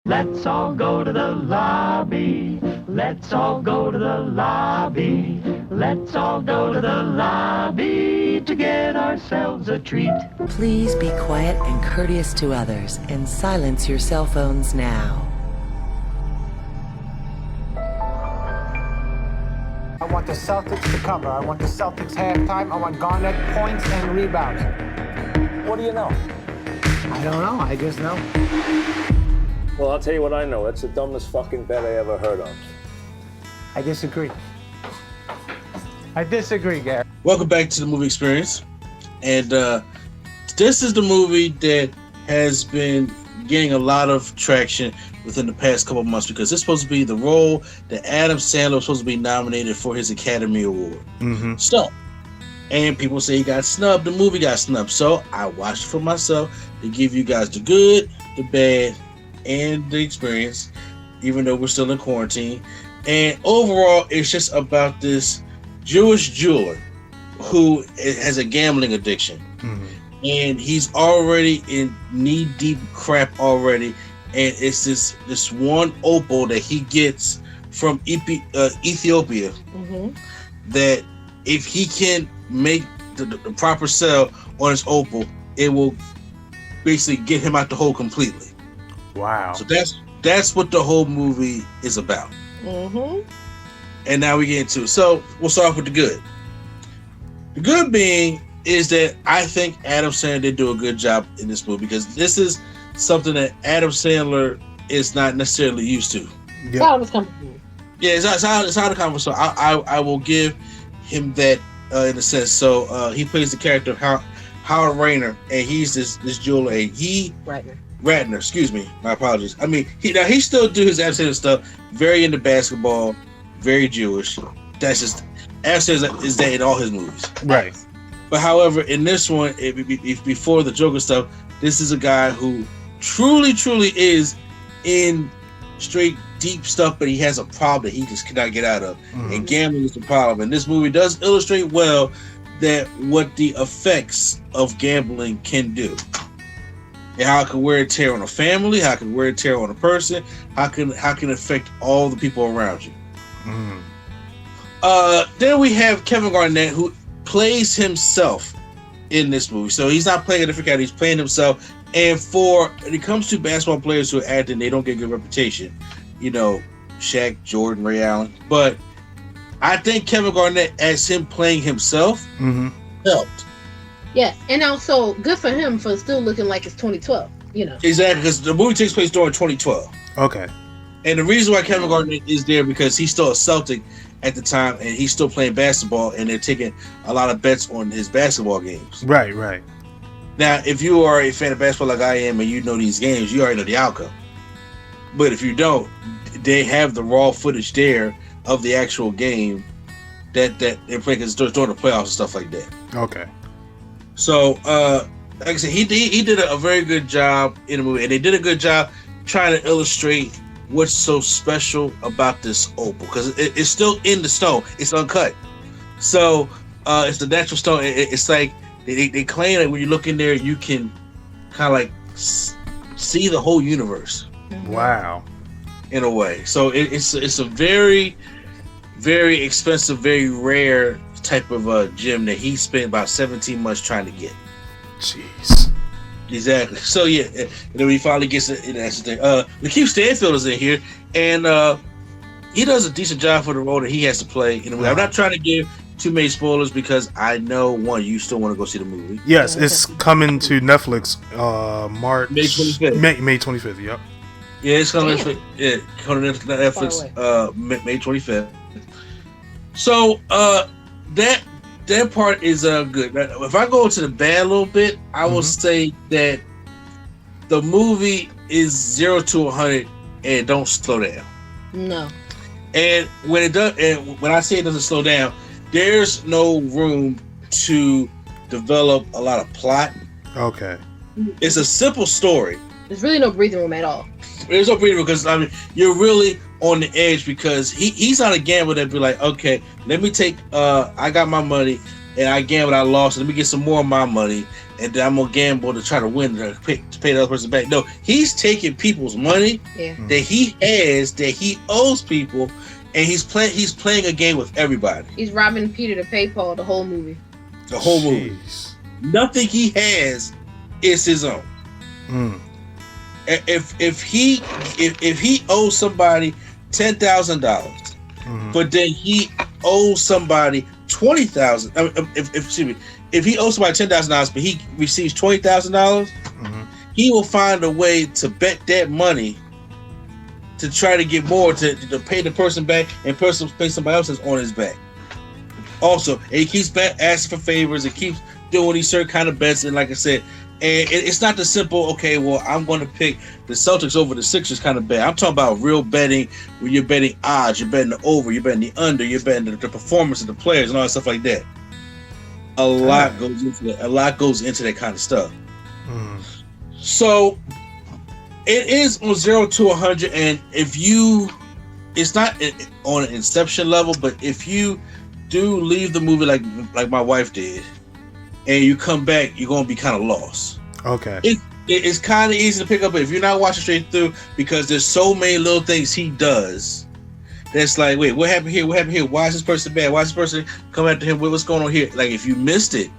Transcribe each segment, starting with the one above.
Let's all go to the lobby. Let's all go to the lobby. Let's all go to the lobby to get ourselves a treat. Please be quiet and courteous to others and silence your cell phones now. I want the Celtics to cover. I want the Celtics halftime. I want Garnett points and rebounds. What do you know? I don't know. I just know. Well, I'll tell you what I know. That's the dumbest fucking bet I ever heard of. I disagree. I disagree, Gary. Welcome back to the movie experience. And this is the movie that has been getting a lot of traction within the past couple of months because it's supposed to be the role that Adam Sandler was supposed to be nominated for his Academy Award. Mm-hmm. So, and people say he got snubbed. The movie got snubbed. So I watched it for myself to give you guys the good, the bad, and the experience, even though we're still in quarantine. And overall, it's just about this Jewish jeweler who has a gambling addiction. Mm-hmm. And he's already in knee-deep crap already. And it's this one opal that he gets from Ethiopia that if he can make the proper sell on his opal, it will basically get him out the hole completely. Wow. So that's what the whole movie is about. Mm-hmm. And now we get into it. So we'll start off with the good. The good being is that I think Adam Sandler did do a good job in this movie because this is something that Adam Sandler is not necessarily used to. Yep. How it's coming. Yeah, it's out of comfort. So I will give him that in a sense. So he plays the character of Howard Rayner, and he's this jeweler. And Ratner, excuse me, my apologies. I mean, he still do his Adam Sandler stuff. Very into basketball, very Jewish. That's just Adam Sandler is that in all his movies, right? But however, in this one, if before the Joker stuff, this is a guy who truly is in straight deep stuff, but he has a problem that he just cannot get out of. Mm-hmm. And gambling is the problem. And this movie does illustrate well that what the effects of gambling can do. And how it can wear and tear on a family, how it can wear and tear on a person, how can it affect all the people around you. Mm. Then we have Kevin Garnett, who plays himself in this movie. So he's not playing a different character, he's playing himself. And when it comes to basketball players who are acting, they don't get a good reputation. You know, Shaq, Jordan, Ray Allen. But I think Kevin Garnett, as him playing himself, helped. Yes, and also good for him for still looking like it's 2012, you know. Exactly, because the movie takes place during 2012. Okay. And the reason why Kevin Garnett is there because he's still a Celtic at the time, and he's still playing basketball, and they're taking a lot of bets on his basketball games. Right. Now, if you are a fan of basketball like I am, and you know these games, you already know the outcome. But if you don't, they have the raw footage there of the actual game that they're playing during the playoffs and stuff like that. Okay. So, like I said, he did a very good job in the movie, and they did a good job trying to illustrate what's so special about this opal, because it's still in the stone. It's uncut. So, it's the natural stone. It's like they claim that when you look in there, you can kind of like see the whole universe. Wow. In a way. So it's a very, very expensive, very rare type of gem that he spent about 17 months trying to get. Jeez. Exactly. So yeah, and then when he finally gets it, that's the thing. Lakeith Stanfield is in here, and he does a decent job for the role that he has to play. In a way. I'm not trying to give too many spoilers because I know you still want to go see the movie. Yes, it's coming to Netflix March May 25th. May 25th. Yep. Yeah, it's coming to Netflix May 25th. So that part is good. Now, if I go into the bad a little bit, I will say that the movie is 0 to 100 and don't slow down. No. And when it does, and when I say it doesn't slow down, there's no room to develop a lot of plot. Okay. It's a simple story. There's really no breathing room at all. There's no breathing room because you're really on the edge because he's not a gambler that be like, okay, let me take I got my money and I gambled, I lost. Let me get some more of my money, and then I'm gonna gamble to try to win to pay the other person back. No, he's taking people's money that he has that he owes people, and he's playing a game with everybody. He's robbing Peter to pay Paul the whole movie. The whole movie. Nothing he has is his own. If he owes somebody $10,000, but then he owes somebody $20,000. If he owes somebody $10,000, but he receives $20,000, he will find a way to bet that money to try to get more to pay the person back, and pay somebody else that's on his back. Also, and he keeps asking for favors and keeps doing these certain kind of bets. And like I said, and it's not the simple, okay, well, I'm going to pick the Celtics over the Sixers kind of bet. I'm talking about real betting, where you're betting odds, you're betting the over, you're betting the under, you're betting the performance of the players and all that stuff like that. A lot goes into that. A lot goes into that kind of stuff. So it is on 0 to 100, and it's not on an Inception level, but if you do leave the movie like my wife did, and you come back, you're gonna be kind of lost. Okay. It's kind of easy to pick up if you're not watching straight through, because there's so many little things he does that's like, wait, what happened here? What happened here? Why is this person bad? Why is this person coming after him? What's going on here? Like, if you missed it,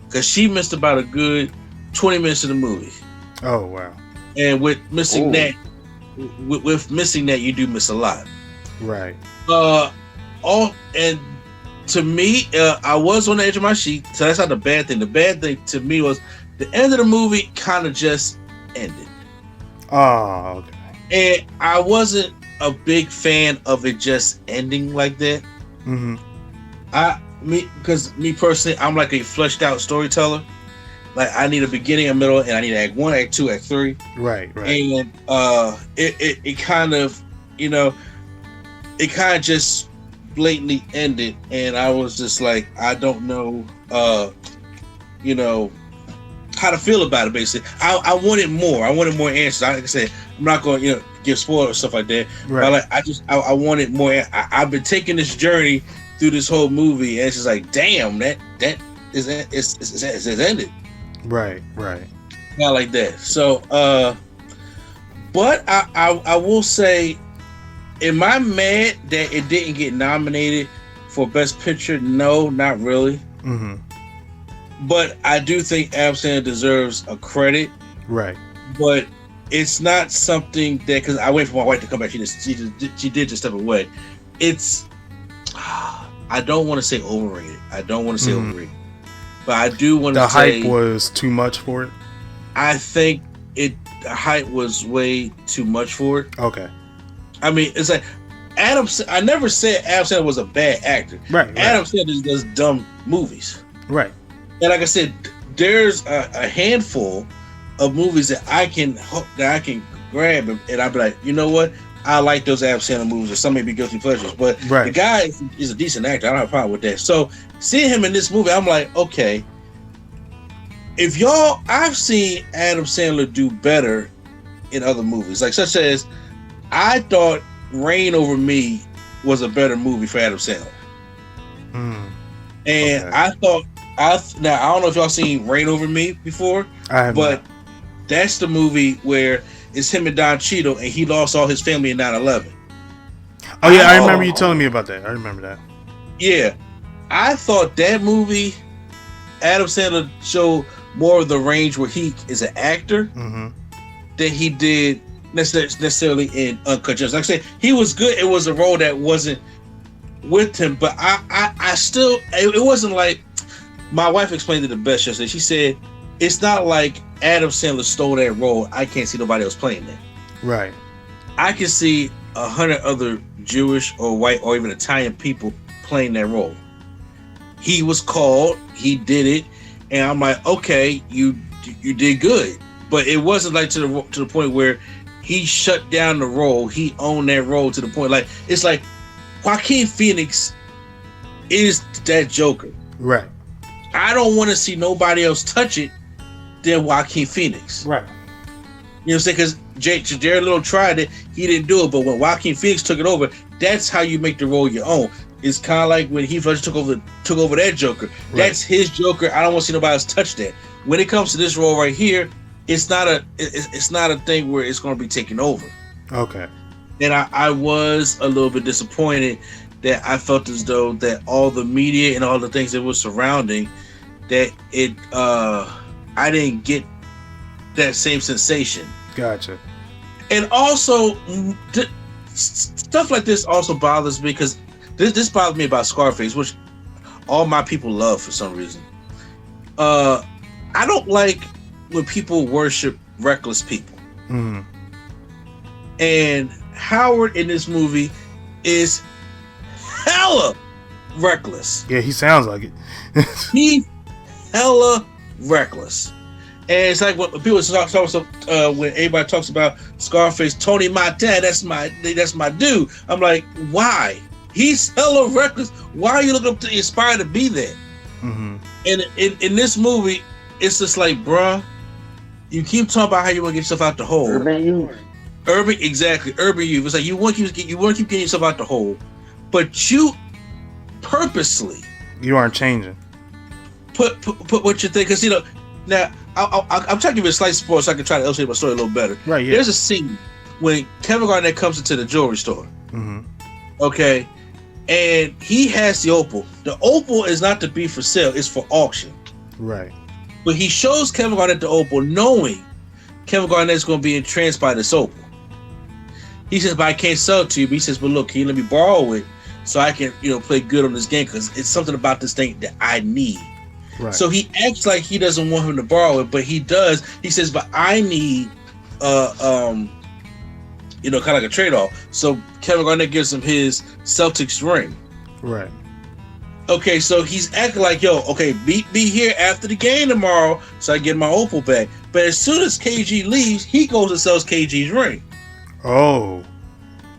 because she missed about a good 20 minutes of the movie. Oh wow. And with missing that, with missing that, you do miss a lot. Right. And to me, I was on the edge of my seat, so that's not the bad thing. The bad thing to me was the end of the movie kind of just ended. Oh, okay. And I wasn't a big fan of it just ending like that. Because me personally, I'm like a fleshed out storyteller. Like, I need a beginning, a middle, and I need Act 1, Act 2, Act 3. Right. And it kind of, it kind of just blatantly ended, and I was just like, I don't know, how to feel about it. Basically, I wanted more. I wanted more answers. Like I said, I'm not going to give spoilers or stuff like that. Right. But I wanted more. I've been taking this journey through this whole movie, and it's just like, damn, that is it's ended. Right. Not like that. So, but I will say, am I mad that it didn't get nominated for Best Picture? No, not really. But I do think Adam Sandler deserves a credit. Right. But it's not something that, because I waited for my wife to come back. She did just step away. It's, I don't want to say overrated. But I do want to say the hype was too much for it. I think the hype was way too much for it. Okay. I mean, it's like I never said Adam Sandler was a bad actor. Right. Adam Sandler does dumb movies. Right. And like I said, there's a handful of movies that I can grab, and I'll be like, you know what? I like those Adam Sandler movies, or some may be guilty pleasures, but the guy is a decent actor. I don't have a problem with that. So seeing him in this movie, I'm like, okay. I've seen Adam Sandler do better in other movies, like such as, I thought Reign Over Me was a better movie for Adam Sandler. And I thought, now I don't know if y'all seen Reign Over Me before, but that's the movie where it's him and Don Cheadle, and he lost all his family in 9/11. Oh yeah, I remember you telling me about that. I remember that. Yeah, I thought that movie, Adam Sandler showed more of the range where he is an actor than he did necessarily in Uncut Gems. Like I said, he was good. It was a role that wasn't with him, but I still, it wasn't like, my wife explained it the best yesterday. She said, it's not like Adam Sandler stole that role. I can't see nobody else playing that. Right. I can see 100 other Jewish or white or even Italian people playing that role. He was called, he did it, and I'm like, okay, you did good. But it wasn't like to the point where he shut down the role. He owned that role to the point, like, it's like Joaquin Phoenix is that Joker. Right. I don't want to see nobody else touch it than Joaquin Phoenix. Right. You know what I'm saying? Because Jared Leto tried it, he didn't do it. But when Joaquin Phoenix took it over, that's how you make the role your own. is kind of like when Heath Ledger took over that Joker. Right. That's his Joker. I don't want to see nobody else touch that. When it comes to this role right here, it's not a thing where it's going to be taken over. Okay. And I was a little bit disappointed that I felt as though that all the media and all the things that were surrounding that it I didn't get that same sensation. Gotcha. And also stuff like this also bothers me because this bothers me about Scarface, which all my people love for some reason. I don't like when people worship reckless people. Mm. And Howard in this movie is hella reckless. Yeah, he sounds like it. He's hella reckless. And it's like when people talk when everybody talks about Scarface, Tony Montana, that's my dude. I'm like, why? He's hella reckless. Why are you looking up to aspire to be there? Mm-hmm. And in this movie, it's just like, bruh, you keep talking about how you want to get yourself out the hole. Urban youth. Urban youth. It's like you want to keep getting yourself out the hole, but you purposely you aren't changing. Put what you think, because now I'm trying to give you a slight spoiler so I can try to illustrate my story a little better. Right. Yeah. There's a scene when Kevin Garnett comes into the jewelry store. Mm-hmm. Okay, and he has the opal. The opal is not to be for sale; it's for auction. Right. But he shows Kevin Garnett the opal, knowing Kevin Garnett is going to be entranced by this opal. He says, "But I can't sell it to you." But he says, "But look, can you let me borrow it so I can, play good on this game? Because it's something about this thing that I need." Right. So he acts like he doesn't want him to borrow it, but he does. He says, "But I need, kind of like a trade-off." So Kevin Garnett gives him his Celtics ring. Right. Okay, so he's acting like, be here after the game tomorrow so I get my opal back. But as soon as KG leaves, he goes and sells KG's ring. Oh.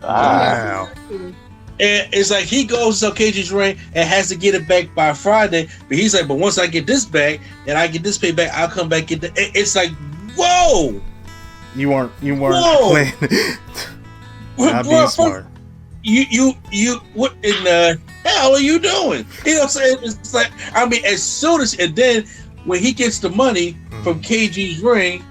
Wow. And it's like he goes and sells KG's ring and has to get it back by Friday. But he's like, but once I get this back and I get this pay back, I'll come back. It's like, whoa. You weren't playing. Not being smart. You what in the hell are you doing? You know what I'm saying? It's like, as soon as, and then when he gets the money from KG's ring,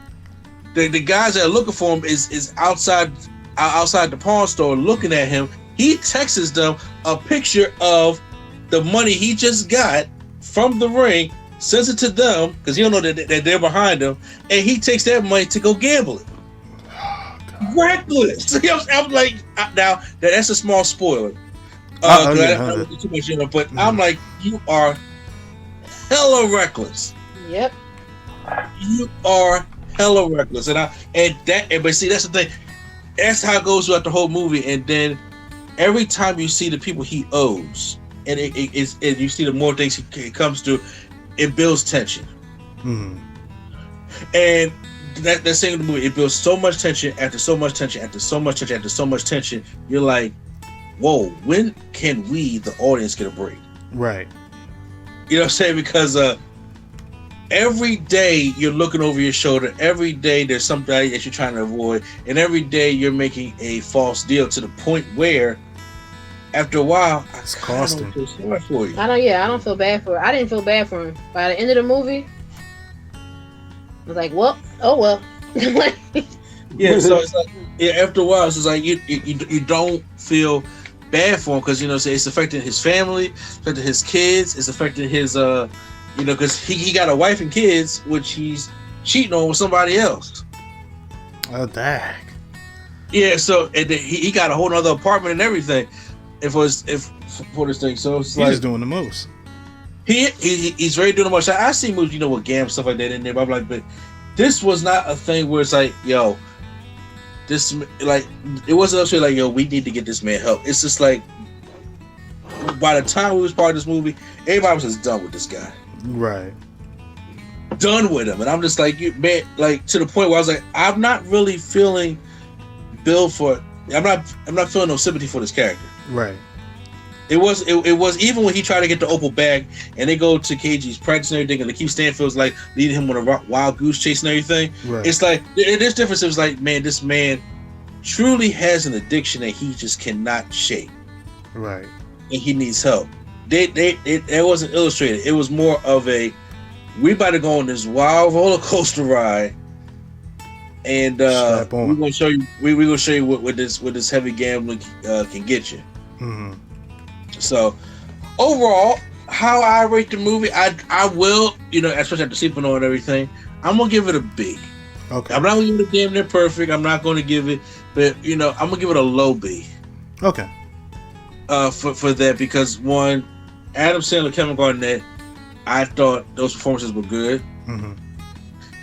the guys that are looking for him is outside the pawn store looking at him. He texts them a picture of the money he just got from the ring, sends it to them because he don't know that they're behind him, and he takes that money to go gamble it. Reckless. I'm like, now that's a small spoiler. I don't do too much, but I'm like, you are hella reckless. Yep. You are hella reckless, but see, that's the thing. That's how it goes throughout the whole movie, and then every time you see the people he owes, and you see the more things he comes through, it builds tension. Mm-hmm. And that saying in the movie, it builds so much tension after so much tension after so much tension after so much tension. You're like, whoa, when can we, the audience, get a break? Right. You know what I'm saying? Because every day you're looking over your shoulder. Every day there's somebody that you're trying to avoid. And every day you're making a false deal to the point where, after a while, it's costing. I don't feel sorry for you. I don't feel bad for him. I didn't feel bad for him. By the end of the movie, I was like, well. Yeah, so it's like, after a while, it's just like you don't feel bad for him because it's affecting his family, it's affecting his kids, it's affecting his because he got a wife and kids which he's cheating on with somebody else. Oh, dang. Yeah, so and he got a whole other apartment and everything, for this thing. So it's he's just doing the most. He's very doing the most. I see movies, with gam stuff like that in there. But I'm like, but this was not a thing where it's like, yo, this, like, it wasn't actually like, yo, we need to get this man help. It's just like, by the time we was part of this movie, everybody was just done with this guy. Right. Done with him. And I'm just like, you man, like, to the point where I was like, I'm not really feeling I'm not feeling no sympathy for this character. Right. It was even when he tried to get the opal back and they go to KG's practice and everything, and Lakeith Stanfield's like leading him on a wild goose chase and everything. Right. It's like there's difference. It was like, man, this man truly has an addiction that he just cannot shake. Right. and he needs help. It wasn't illustrated. It was more of a, we about to go on this wild roller coaster ride, and we're gonna show you. We're gonna show you what this heavy gambling can get you. Mm-hmm. So overall, how I rate the movie, I will, especially after sleeping on everything, I'm gonna give it a B. Okay. I'm not gonna give it a damn near perfect. I'm not gonna give it, but I'm gonna give it a low B. Okay. For that, because one, Adam Sandler, Kevin Garnett, I thought those performances were good. Mm-hmm.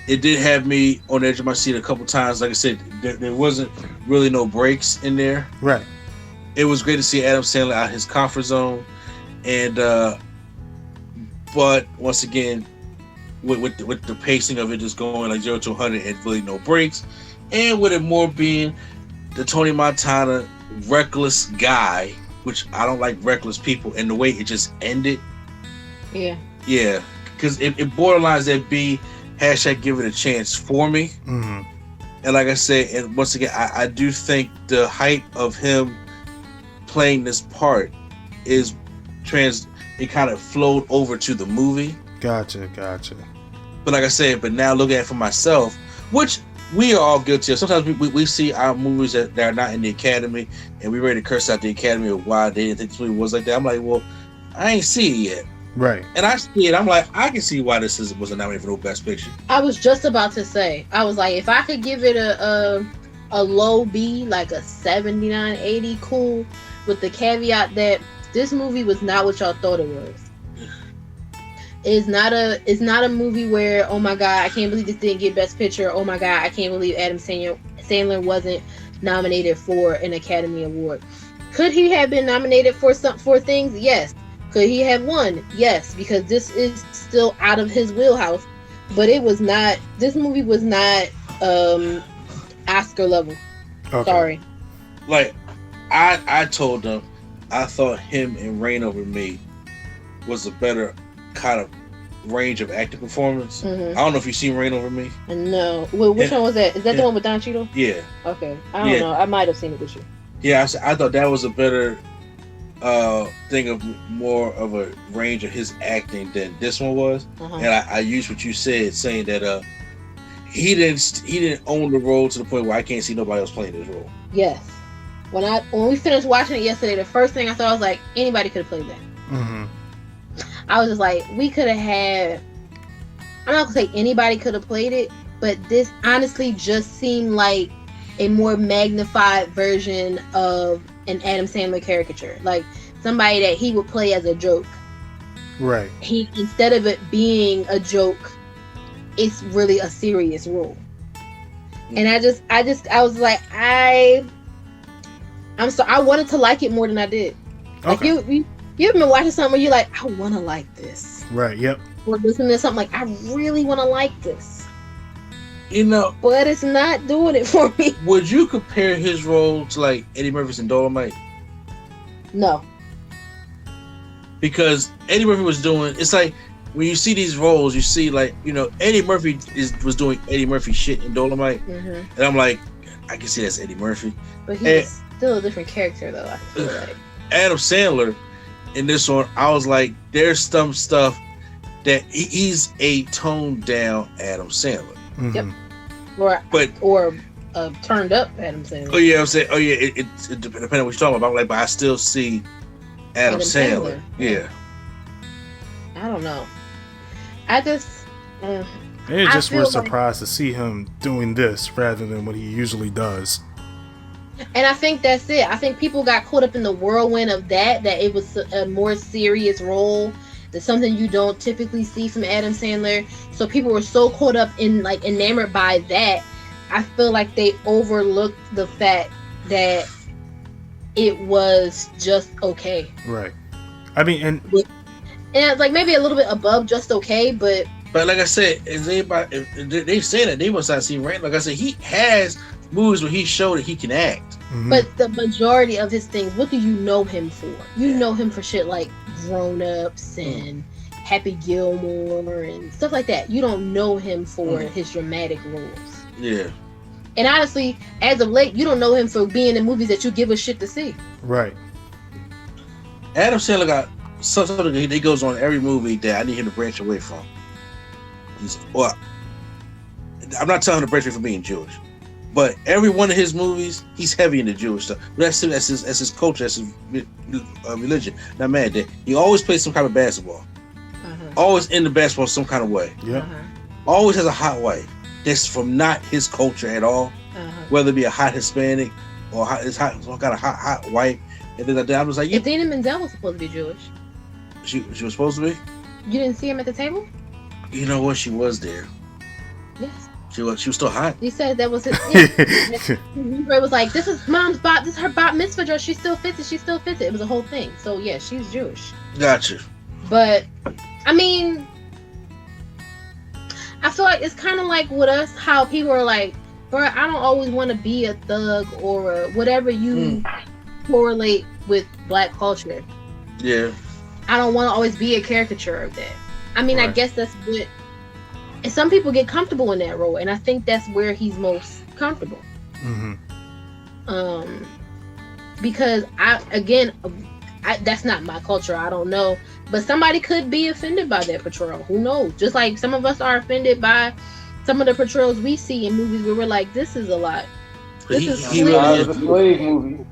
It did have me on the edge of my seat a couple times. Like I said, there wasn't really no breaks in there. Right. It was great to see Adam Sandler out his comfort zone, and but once again, with the pacing of it just going like 0 to 100 and really no breaks, and with it more being the Tony Montana reckless guy, which I don't like reckless people, and the way it just ended. Yeah, because it borderlines that B # give it a chance for me. Mm-hmm. And like I said, and once again, I do think the hype of him playing this part is it kind of flowed over to the movie. Gotcha. But like I said, now looking at it for myself, which we are all guilty of. Sometimes we see our movies that are not in the Academy, and we ready to curse out the Academy of why they didn't think this movie was like that. I'm like, well, I ain't see it yet. Right. And I see it. I'm like, I can see why this wasn't nominated for no Best Picture. I was just about to say, I was like, if I could give it a low B, like a 79, 80, cool, with the caveat that this movie was not what y'all thought it was. It's not a movie where, oh my God, I can't believe this didn't get Best Picture. Oh my God, I can't believe Adam Sandler wasn't nominated for an Academy Award. Could he have been nominated for things? Yes. Could he have won? Yes, because this is still out of his wheelhouse. But it was not. This movie was not Oscar level. Okay. Sorry. Like, I told them I thought him and Reign Over Me was a better kind of range of acting performance. Mm-hmm. I don't know if you've seen Reign Over Me. No. Well, which one was that? Is that the one with Don Cheadle? Yeah. Okay. I don't know. I might have seen it with you. Yeah, I thought that was a better thing of more of a range of his acting than this one was. And I used what you said, saying that he didn't own the role to the point where I can't see nobody else playing this role. Yes. When we finished watching it yesterday, the first thing I thought, I was like, anybody could have played that. Mm-hmm. I was just like, we could have had, I'm not gonna say anybody could have played it, but this honestly just seemed like a more magnified version of an Adam Sandler caricature, like somebody that he would play as a joke. Right. He, instead of it being a joke, it's really a serious role. And I was like, I wanted to like it more than I did. Like you ever been watching something where you're like, I want to like this. Right. Yep. Or listening to something like, I really want to like this. But it's not doing it for me. Would you compare his role to like Eddie Murphy's in Dolomite? No. Because Eddie Murphy was doing, it's like when you see these roles, you see like, Eddie Murphy was doing Eddie Murphy shit in Dolomite. Mm-hmm. And I'm like, I can see that's Eddie Murphy. But he's still a different character though, I feel like. Adam Sandler, in this one, I was like, there's some stuff that he's a toned down Adam Sandler. Mm-hmm. Yep. Or turned up Adam Sandler. Oh yeah, I'm saying. Oh yeah, it depends on what you're talking about. Like, but I still see Adam Sandler. Yeah. I don't know. I just. They just were surprised to see him doing this rather than what he usually does. And I think that's it. I think people got caught up in the whirlwind of that it was a more serious role. That's something you don't typically see from Adam Sandler. So people were so caught up in, like, enamored by that. I feel like they overlooked the fact that it was just okay. Right. I mean, and it's like maybe a little bit above just okay, but like I said, if they say that, they must not see Rain. Like I said, he has movies where he showed that he can act. Mm-hmm. But the majority of his things, what do you know him for? You know him for shit like Grown Ups and Happy Gilmore and stuff like that. You don't know him for his dramatic roles. Yeah. And honestly, as of late, you don't know him for being in movies that you give a shit to see. Right. Adam Sandler got something that goes on every movie that I need him to branch away from. I'm not telling him to branch away from being Jewish, but every one of his movies, he's heavy into Jewish stuff. That's his culture, that's his religion. Not mad that he always plays some kind of basketball. Always into basketball some kind of way. Yeah. Always has a hot wife that's from not his culture at all. Whether it be a hot Hispanic or some kind of hot white. And then I was like, Idina Menzel was supposed to be Jewish. She was supposed to be? You didn't see him at the table? You know what? She was there. Yes. She was still hot. He said that was his. It was like, this is her bat mitzvah dress. She still fits it. She still fits it. It was a whole thing. So yeah, she's Jewish. Gotcha. But I mean, I feel like it's kind of like with us, how people are like, bro, I don't always want to be a thug or whatever you correlate with black culture. Yeah. I don't want to always be a caricature of that. I mean, right. I guess that's what. And some people get comfortable in that role, and I think that's where he's most comfortable. Because that's not my culture. I don't know, but somebody could be offended by that portrayal. Who knows? Just like some of us are offended by some of the portrayals we see in movies where we're like, this is a lot. This is slave movie.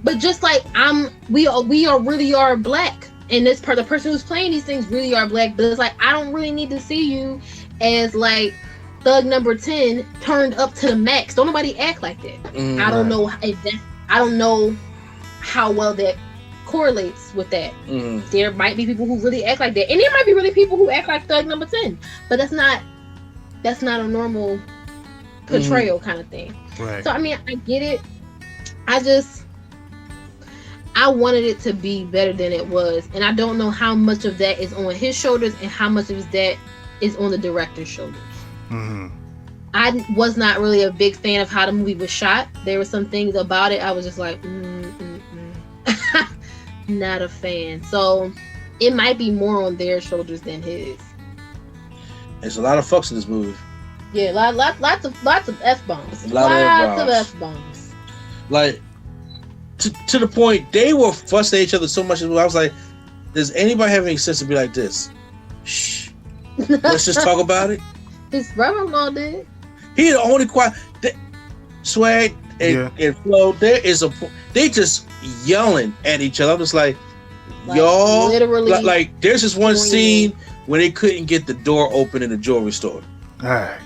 But just like we really are black, and the person who's playing these things really are black. But it's like, I don't really need to see you as like thug number 10 turned up to the max. Don't nobody act like that. I don't know I don't know how well that correlates with that. There might be people who really act like that, and there might be really people who act like thug number 10. But that's not a normal portrayal kind of thing. Right. So I mean, I get it. I wanted it to be better than it was, and I don't know how much of that is on his shoulders and how much of that is on the director's shoulders. I was not really a big fan of how the movie was shot. There were some things about it I was just like, not a fan. So it might be more on their shoulders than his. There's a lot of fucks in this movie. Yeah, lots of F-bombs. Lots of F-bombs. Like, to the point, they were fussing at each other so much. I was like, does anybody have any sense to be like this? Shh. Let's just talk about it. His brother-in-law did. He the only quiet. Swag and Flo, they just yelling at each other. I'm just like y'all. Literally. Like there's this one scene where they couldn't get the door open in the jewelry store. Alright.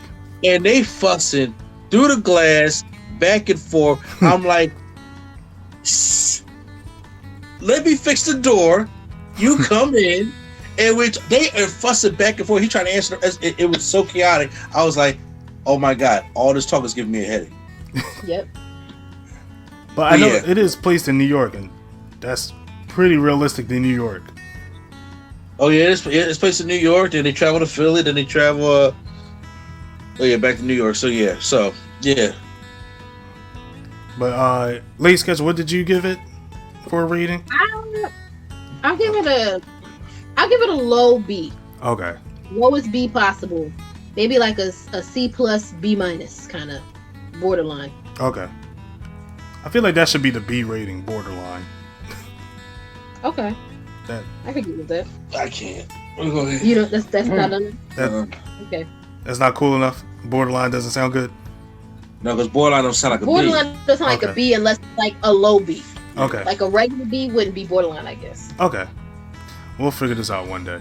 And they fussing through the glass, back and forth. I'm like, let me fix the door. You come in. And they are fussing back and forth. He trying to answer. It was so chaotic. I was like, "Oh my god! All this talk is giving me a headache." Yep. But I know it is placed in New York, and that's pretty realistic to New York. Oh yeah, it's placed in New York. Then they travel to Philly. Then they travel. Back to New York. So yeah. But Late Sketch, what did you give it for a rating? I'll give it a low B. Okay. Lowest B possible. Maybe like a C plus B minus kind of borderline. Okay. I feel like that should be the B rating, borderline. Okay. That I could get with that. I can't. Go ahead. You don't. That's not enough. Okay. That's not cool enough. Borderline doesn't sound good. No, because borderline don't sound like a borderline B. doesn't sound like a B unless it's like a low B. Okay. Like a regular B wouldn't be borderline, I guess. Okay. We'll figure this out one day.